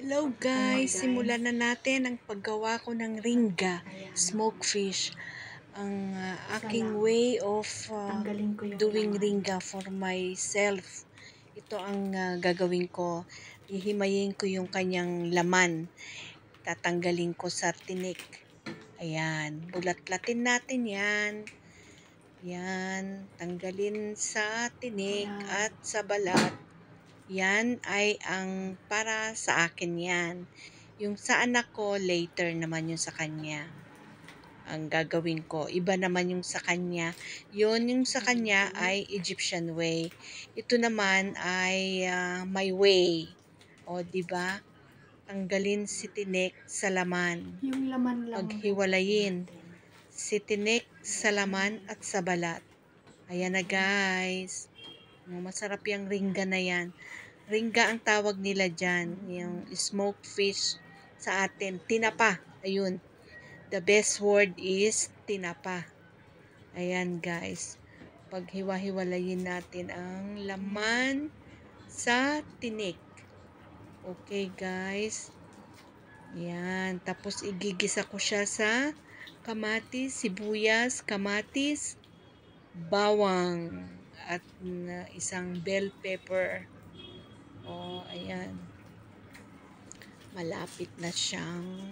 Hello guys, simulan na natin ang paggawa ko ng ringga, smoked fish. Ang aking way of doing ringga for myself. Ito ang gagawin ko. Hihimayin ko yung kanyang laman. Tatanggalin ko sa tinik. Ayan, bulat-latin natin yan. Yan, tanggalin sa tinik at sa balat. Yan ay ang para sa akin yan. Yung sa anak ko, later naman yung sa kanya. Ang gagawin ko, iba naman yung sa kanya. Yung sa kanya ay Egyptian way. Ito naman ay my way. O, di ba? Tanggalin si tinik sa laman. Yung laman lang. Paghiwalayin si tinik sa laman at sa balat. Ayan na guys. Masarap yung ringga na yan. Ringga ang tawag nila dyan. Yung smoked fish sa atin. Tinapa. Ayun. The best word is tinapa. Ayan guys. Paghiwa-hiwalayin natin ang laman sa tinik. Okay guys. Ayan. Tapos igigisa ko siya sa kamatis, sibuyas, kamatis, bawang, at isang bell pepper. O, ayan. Malapit na siyang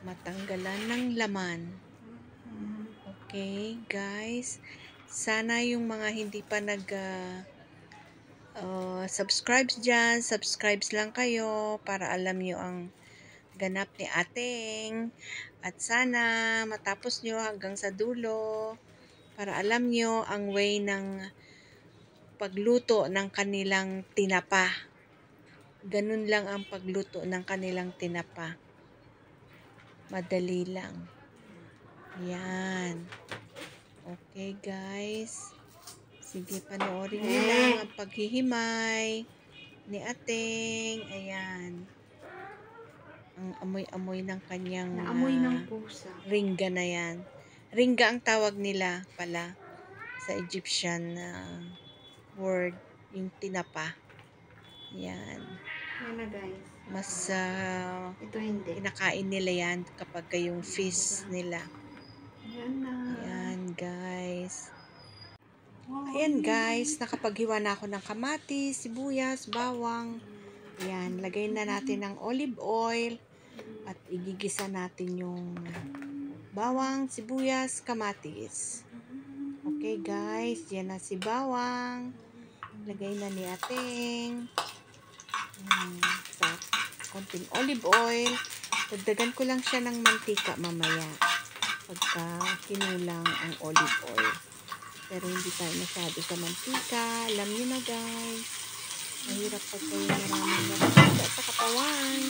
matanggalan ng laman. Okay, guys. Sana yung mga hindi pa subscribe dyan, subscribes lang kayo para alam nyo ang ganap ni ating. At sana matapos nyo hanggang sa dulo para alam nyo ang way ng pagluto ng kanilang tinapa. Ganun lang ang pagluto ng kanilang tinapa. Madali lang. Yan. Okay guys. Sige, panoorin nyo lang ang paghihimay ni ating. Ayan. Ang amoy-amoy ng kanyang naamoy ng pusa. Ringga na yan. Ringga ang tawag nila pala sa Egyptian word, yung tinapa. Yan. Yan na guys. Mas ito hindi. kinakain nila yan kapag yung fish nila. Yan na. Ayan guys. Ayan guys, nakapaghiwa na ako ng kamatis, sibuyas, bawang. Ayan, lagay na natin ng olive oil at igigisa natin yung bawang, sibuyas, kamatis. Okay guys, yan na si bawang. Lagay na ni ating sa konting olive oil. Dagdagan ko lang siya ng mantika mamaya pagka kinulang ang olive oil. Pero hindi tayo masyado sa mantika. Alam niyo na guys, mahirap pag kayo maraming mantika sa katawan.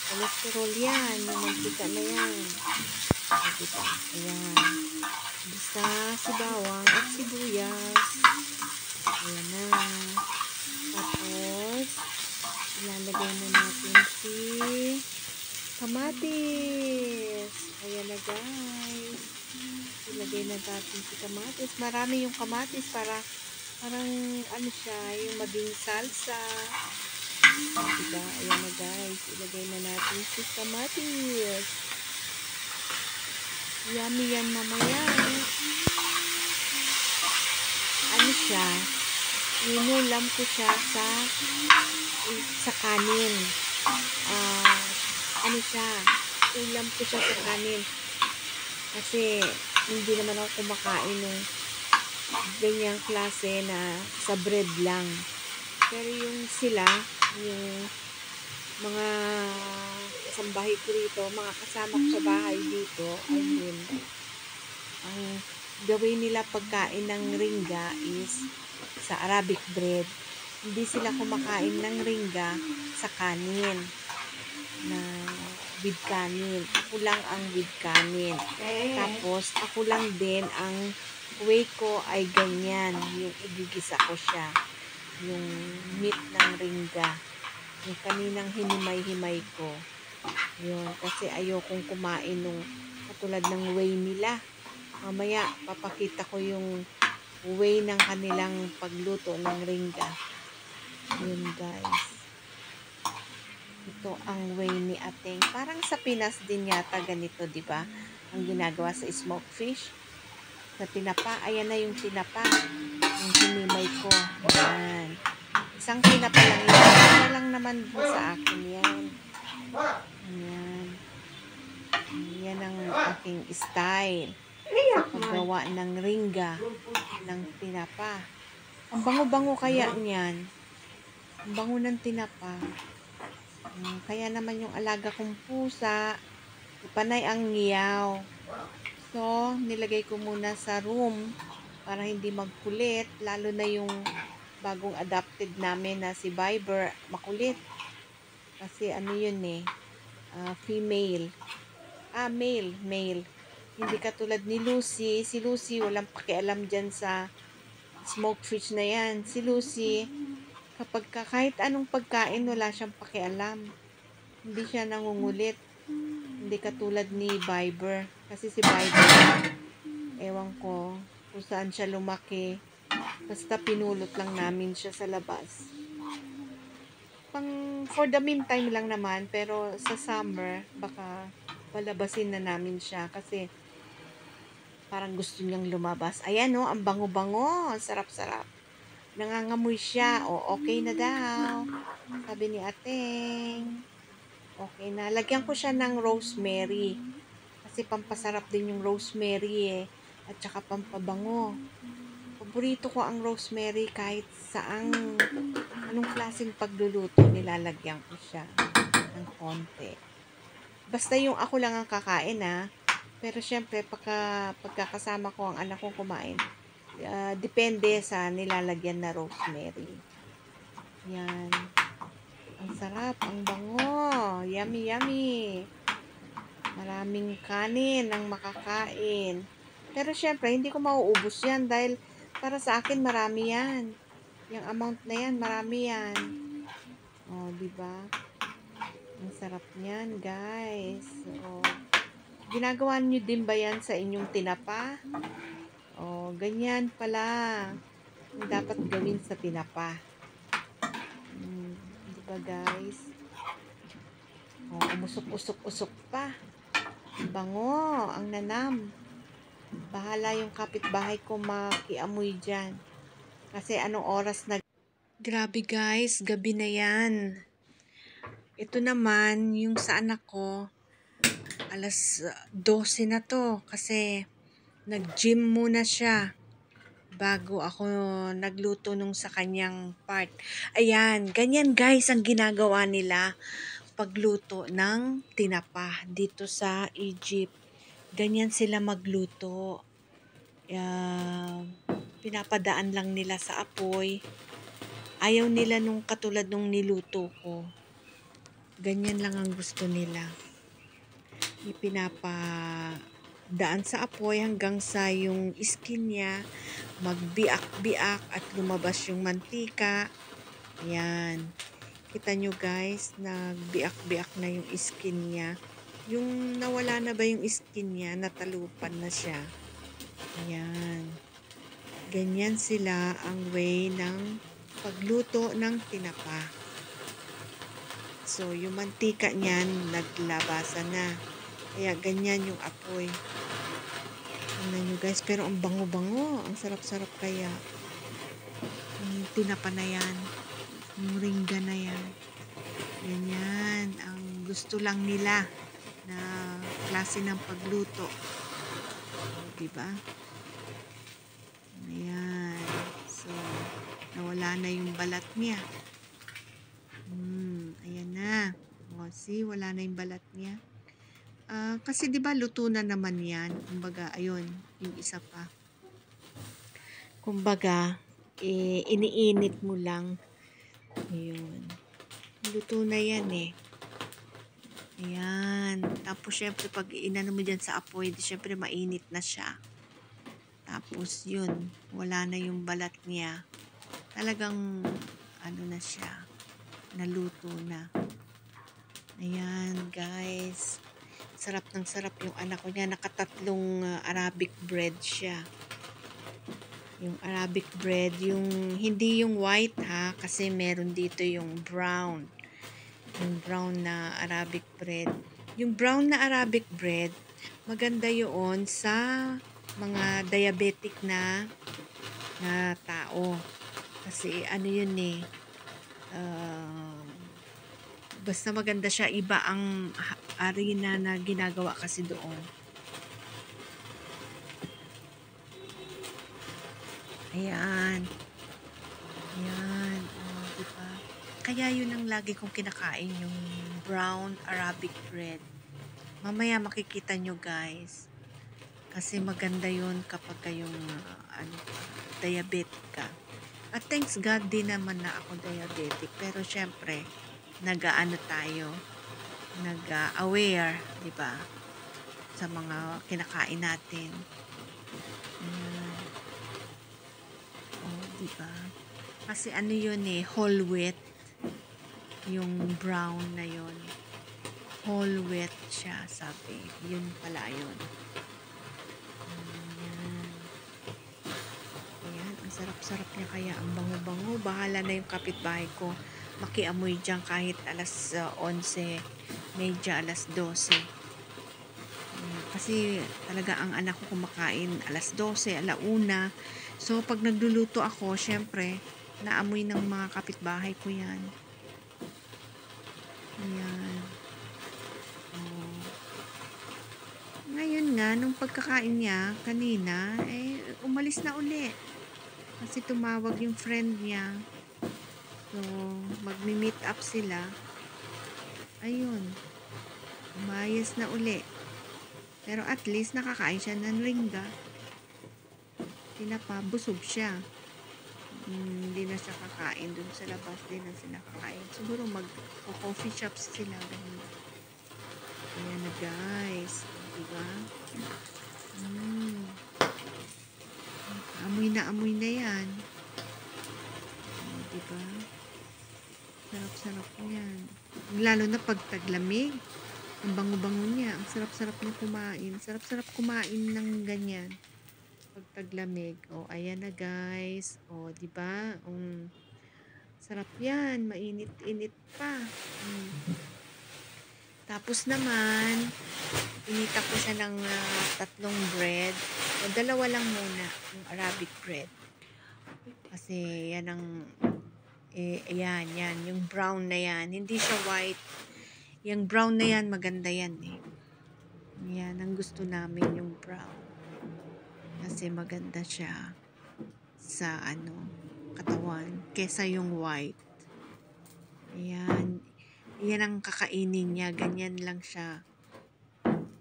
Cholesterol yan, yung mantika na yan. Diba? Ayan. Bisa si bawang at sibuyas. Ayan na. Tapos, ilalagay na natin si kamatis. Ayan na guys. Ilagay na natin si kamatis. Marami yung kamatis para parang ano siya, yung maging salsa. Diba? Ayan na guys. Ilagay na natin si kamatis. Yummy yan mamaya. Ano siya? Inulam ko siya sa kanin. Ano siya? Ulam ko siya sa kanin. Kasi hindi naman ako kumakain ng ganyang klase na sa bread lang. Pero yung sila, yung mga kasambahay ko rito, mga kasama ko sa bahay dito, ayun, ang gawin nila pagkain ng ringga is sa Arabic bread. Hindi sila kumakain ng ringga sa kanin, na with kanin. Ako lang ang with kanin. Tapos, ako lang din ang way ko ay ganyan. Yung igigisa ko siya. Yung meat ng ringga. Yung kaninang hinimay-himay ko. Yun. Kasi ayokong kumain nung katulad ng way nila. Mamaya, papakita ko yung way ng kanilang pagluto ng ringga. Yun guys. Ito ang way ni Ateng. Parang sa Pinas din yata ganito, di ba? Ang ginagawa sa smoked fish. Sa tinapa, ayan na yung tinapa. Yung hinimay ko. Ayan. Isang tinapa lang yan. Ano lang naman din sa akin yan. Ayan. Yan ang aking style. Sa paggawa ng ringga ng tinapa. Ang bango-bango kaya niyan. Ang bango ng tinapa. Kaya naman yung alaga kong pusa, panay ang ngiyaw. So, nilagay ko muna sa room para hindi magkulit. Lalo na yung bagong adopted namin na si Viber, makulit. Kasi ano yun female. Male. Hindi katulad ni Lucy. Si Lucy, walang pakialam dyan sa smoked fish na yan. Si Lucy, kahit anong pagkain, wala siyang pakialam. Hindi siya nangungulit. Hindi katulad ni Viber. Kasi si Viber, ewan ko kung saan siya lumaki. Basta pinulot lang namin siya sa labas. For the meantime lang naman. Pero sa summer, baka palabasin na namin siya. Kasi parang gusto niyang lumabas. Ayan ang bango-bango. Sarap-sarap. Nangangamoy siya. Okay na daw. Sabi ni Ateng. Okay na. Lagyan ko siya ng rosemary. Kasi pampasarap din yung rosemary At saka pampabango. Paborito ko ang rosemary kahit anong klaseng pagluluto, nilalagyan ko siya ng konti. Basta yung ako lang ang kakain Pero syempre, pagkakasama ko ang anak kong kumain, depende sa nilalagyan na rosemary. Yan. Ang sarap, ang bango. Yummy, yummy. Maraming kanin ang makakain. Pero syempre, hindi ko mauubos yan dahil para sa akin marami yan. Yung amount na yan, marami yan. Diba? Ang sarap niyan, guys. Ginagawa niyo din ba yan sa inyong tinapa? Ganyan pala. Dapat gawin sa tinapa. Diba, guys? Umusok-usok-usok pa. Bango, ang nanam. Bahala yung kapitbahay ko makiamoy dyan. Kasi anong oras na... Grabe guys, gabi na yan. Ito naman, yung sa anak ko, alas 12 na to. Kasi nag-gym muna siya bago ako nagluto nung sa kanyang part. Ayan, ganyan guys ang ginagawa nila pagluto ng tinapa dito sa Egypt. Ganyan sila magluto. Pinapadaan lang nila sa apoy. Ayaw nila nung katulad nung niluto ko. Ganyan lang ang gusto nila. Ipinapadaan sa apoy hanggang sa yung skin niya magbiak-biak at lumabas yung mantika. Ayan. Kita nyo guys, nagbiak-biak na yung skin niya. Yung nawala na ba yung skin niya, natalupan na siya. Ayan. Ganyan sila ang way ng pagluto ng tinapa. So, yung mantika niyan, naglabasan na. Kaya ganyan yung apoy. Tingnan nyo guys, pero ang bango-bango. Ang sarap-sarap kaya. Yung tinapa na yan. Yung ringga na yan. Ganyan. Ang gusto lang nila na klase ng pagluto. Diba? Ayan. So, nawala na yung balat niya. Ayan na. See, wala na yung balat niya. Kasi diba luto na naman yan. Kumbaga, ayun, yung isa pa. Kumbaga, iniinit mo lang. Ayun. Luto na yan Ayan. Tapos, syempre, pag inano mo dyan sa apoy, syempre, mainit na siya. Tapos, yun. Wala na yung balat niya. Talagang, ano na siya. Naluto na. Ayan, guys. Sarap ng sarap yung anak ko niya. Nakatatlong Arabic bread siya. Yung Arabic bread, yung hindi yung white kasi meron dito yung brown. Yung brown na Arabic bread. Yung brown na Arabic bread, maganda yun sa mga diabetic na tao. Kasi ano yun eh, basta maganda siya. Iba ang harina na ginagawa kasi doon. Ayan. Ayan. Oh, diba? Kaya yun ang lagi kong kinakain, yung brown Arabic bread. Mamaya makikita nyo guys. Kasi maganda yun kapag kayong diabetic ka. At thanks God din naman na ako diabetic. Pero syempre, nag-aano tayo, nag-aware, di ba? Sa mga kinakain natin. Ayan. Oh, di ba? Kasi ano yun eh, whole wheat. Yung brown na yun. Whole wheat siya, sabi. Yun pala yun. Ayan. Ayan, ang sarap-sarap niya kaya. Ang bango-bango. Bahala na yung kapitbahay ko. Makiamoy dyan kahit alas 11, medya alas 12. Kasi talaga ang anak ko kumakain alas 12, alauna. So, pag nagluluto ako, syempre, naamoy ng mga kapitbahay ko yan. Ayan. Oh. Ngayon nga, nung pagkakain niya, kanina, umalis na uli. Kasi tumawag yung friend niya. So, magmi-meet up sila. Ayun. Umayos na uli. Pero at least nakakain siya ng ringga. Tinapa, busog siya. Hindi na siya kakain dun sa labas. Hindi na sila kakain. Siguro mag-coffee shops sila. Ganun. Ayan na guys. Diba? Amoy na yan. Diba? Sarap-sarap yan. Lalo na pag taglamig. Ang bango-bango niya. Ang sarap-sarap niya kumain. Sarap-sarap kumain ng ganyan. Pag taglamig. O, ayan na guys. O, diba? Sarap yan. Mainit-init pa. Tapos naman, inita ko siya ng 3 bread. O, 2 lang muna. Yung Arabic bread. Kasi yan ang yan. Yung brown na yan. Hindi siya white. Yung brown na yan, maganda yan eh. Yan, ang gusto namin yung brown. Kasi maganda siya sa katawan. Kesa yung white. Ayan. Yan ang kakainin niya. Ganyan lang siya.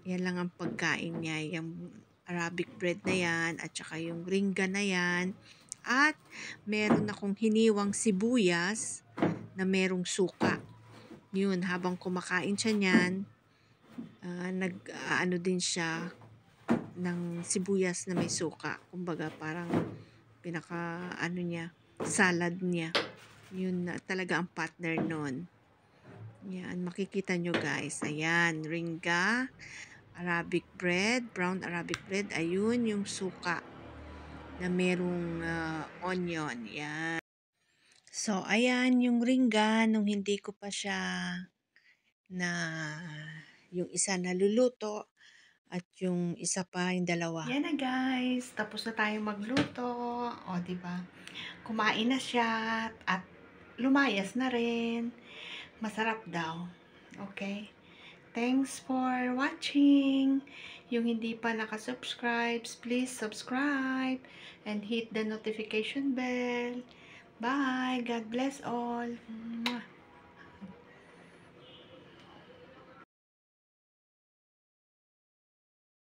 Yan lang ang pagkain niya. Yung Arabic bread na yan. At saka yung ringga na yan. At meron akong hiniwang sibuyas na merong suka. Yun, habang kumakain siya niyan, din siya ng sibuyas na may suka. Kumbaga parang pinaka niya, salad niya. Yun na talaga ang partner nun. Yan, makikita nyo guys. Ayan, ringga, Arabic bread, brown Arabic bread. Ayun, yung suka na merong onion. Yan. So, ayan yung ringga nung hindi ko pa siya yung isa naluluto at yung isa pa, yung 2. Yan na guys. Tapos na tayo magluto. O, diba? Kumain na siya at lumayas na rin. Masarap daw. Okay? Thanks for watching. Yung hindi pa nakasubscribe, please subscribe and hit the notification bell. Bye. God bless all.